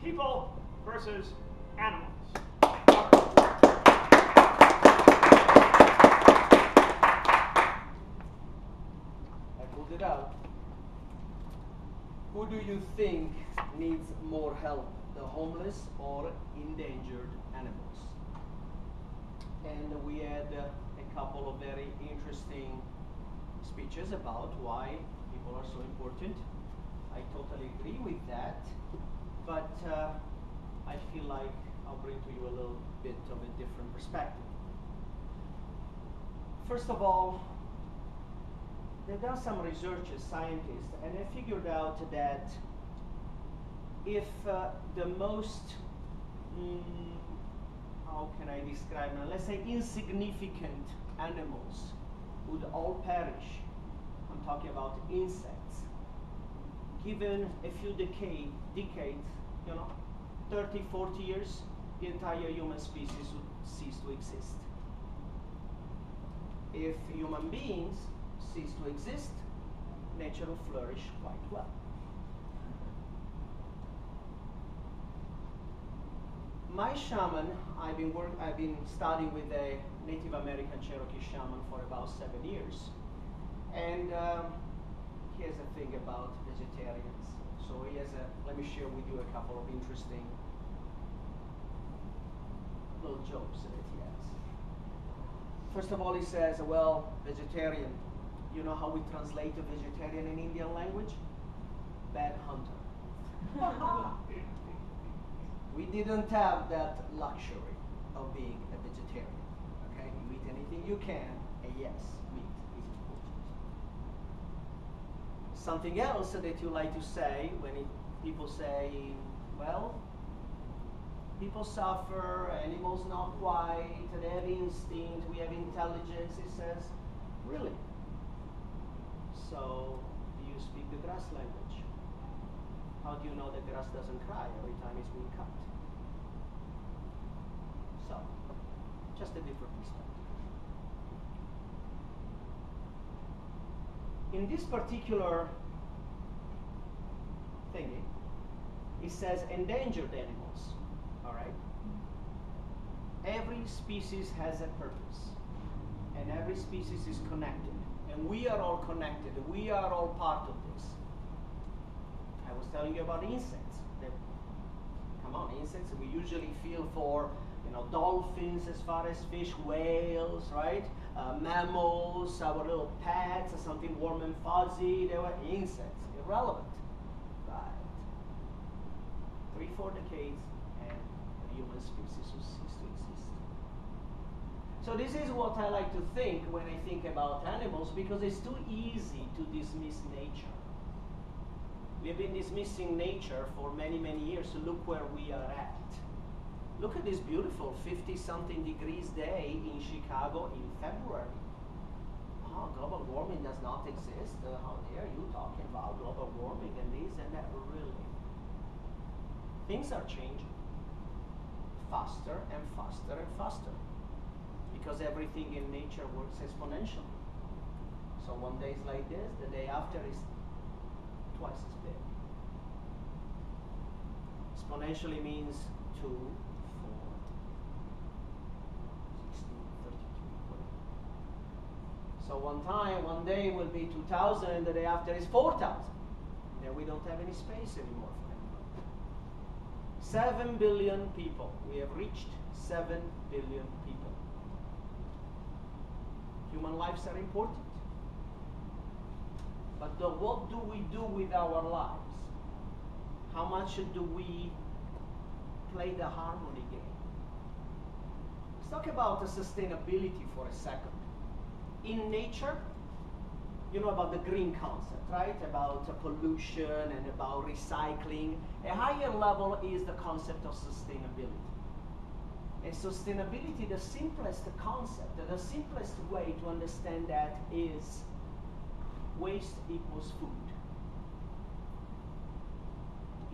people versus animals. I pulled it out. Who do you think needs more help, the homeless or endangered animals? And we had a couple of very interesting speeches about why people are so important. I totally agree with that, but I feel like I'll bring to you a little bit of a different perspective. First of all, they've done some research as scientists, and they figured out that if the most, how can I describe them, let's say insignificant animals would all perish, I'm talking about insects, given a few decades, 30, 40 years, the entire human species would cease to exist. If human beings cease to exist, nature will flourish quite well. My shaman, I've been studying with a Native American Cherokee shaman for about 7 years, and he has a thing about vegetarians. So he has let me share with you a couple of interesting little jokes that he has. First of all, he says, well, vegetarian, you know how we translate a vegetarian in Indian language? Bad hunter. We didn't have that luxury of being a vegetarian. Okay, you eat anything you can, and yes, meat is important. Something else that you like to say when people say, well, people suffer, animals not quite, they have instinct, we have intelligence, he says, really? So, do you speak the grass language? How do you know that grass doesn't cry every time it's being cut? So, just a different perspective. In this particular thingy, it says endangered animals, all right? Every species has a purpose, and every species is connected, and we are all connected, we are all part of this. I was telling you about insects. Come on, insects, we usually feel for, dolphins as far as fish, whales, right? Mammals, our little pets, something warm and fuzzy, they were insects, irrelevant. Right. 3-4 decades, and the human species will cease to exist. So this is what I like to think when I think about animals, because it's too easy to dismiss nature. We have been dismissing nature for many, many years, so look where we are at. Look at this beautiful 50-something degrees day in Chicago in February. Oh, global warming does not exist. How dare you talking about global warming and this and that? Really? Things are changing faster and faster and faster, because everything in nature works exponentially. So one day is like this, the day after is twice as big. Exponentially means 2, 4, 16, 32. So one day will be 2,000, and the day after is 4,000. Then we don't have any space anymore for anybody. 7 billion people. We have reached 7 billion people. Human lives are important. But what do we do with our lives? How much do we play the harmony game? Let's talk about the sustainability for a second. In nature, you know about the green concept, right? About pollution and about recycling. A higher level is the concept of sustainability. And sustainability, the simplest concept, the simplest way to understand that is waste equals food.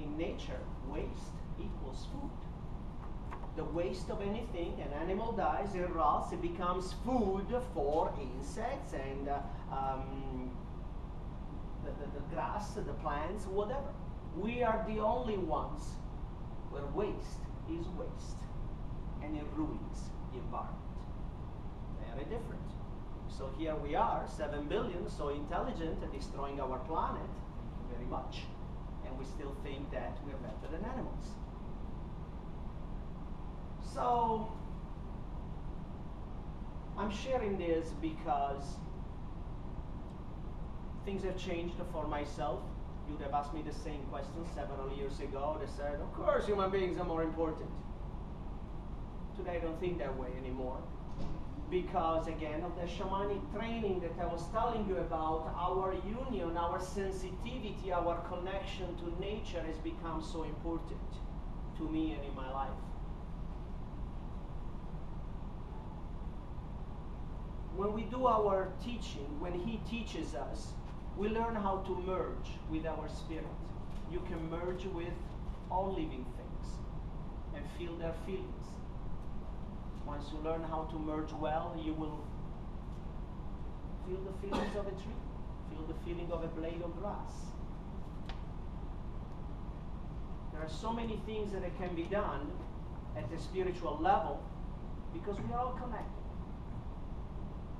In nature, waste equals food. The waste of anything, an animal dies, it rots, it becomes food for insects and the grass, the plants, whatever. We are the only ones where waste is waste and it ruins the environment. Very different. So here we are, 7 billion, so intelligent and destroying our planet. Thank you very much. And we still think that we're better than animals. So I'm sharing this because things have changed for myself. You'd have asked me the same question several years ago. They said, of course, human beings are more important. Today, I don't think that way anymore. Because, again, of the shamanic training that I was telling you about, our union, our sensitivity, our connection to nature has become so important to me and in my life. When we do our teaching, when he teaches us, we learn how to merge with our spirit. You can merge with all living things and feel their feelings. Once you learn how to merge well, you will feel the feelings of a tree, feel the feeling of a blade of grass. There are so many things that can be done at the spiritual level because we are all connected.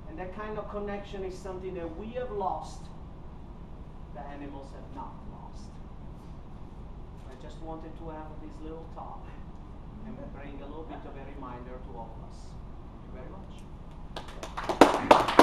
And that kind of connection is something that we have lost, the animals have not lost. I just wanted to have this little talk and bring a little bit of a reminder to all of us. Thank you very much.